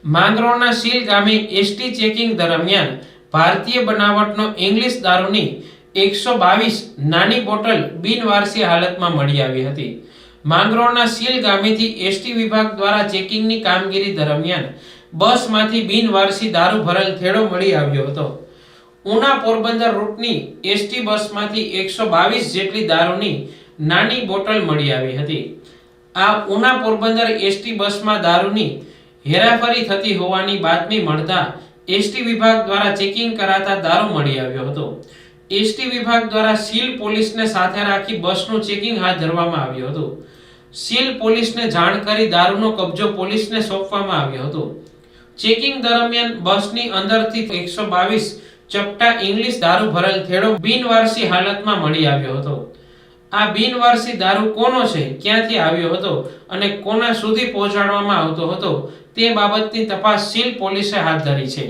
માંગરોળના seal ગામે ST checking દરમિયાન ભારતીય બનાવટનો ઇંગ્લિશ દારૂની 122 નાની બોટલ બિનવારસી હાલતમાં મળી આવી હતી। માંગરોળના સીલ ગામેથી એસટી વિભાગ દ્વારા ચેકિંગની કામગીરી દરમિયાન બસમાંથી બિનવારસી દારૂ ભરેલ થેડો મળી આવ્યો હતો। ઉના પોરબંદર રૂટની એસટી બસમાંથી 122 જેટલી દારૂની નાની બોટલ મળી આવી હતી। આ ઉના પોરબંદર એસટી બસમાં દારૂની હેરાફેરી થતી હોવાની બાતમી મળતા એસટી વિભાગ દ્વારા ચેકિંગ કરાતા દારૂ મળી આવ્યો હતો। એસટી વિભાગ દ્વારા સીલ પોલીસને સાથે રાખી બસનું ચેકિંગ હાથ ધરવામાં આવ્યું હતું। સીલ પોલીસને જાણ કરી દારૂનો કબજો પોલીસને સોંપવામાં આવ્યો હતો। ચેકિંગ દરમિયાન બસની અંદરથી 122 ચપટા ઇંગ્લિશ દારૂ ભરેલ થેડો બિનવારસી હાલતમાં મળી આવ્યો હતો। આ બિનવારસી દારૂ કોનો છે, ક્યાંથી આવ્યો હતો અને કોના સુધી પહોંચાડવામાં આવતો હતો તે બાબતની તપાસ સીલ પોલીસે હાથ ધરી છે।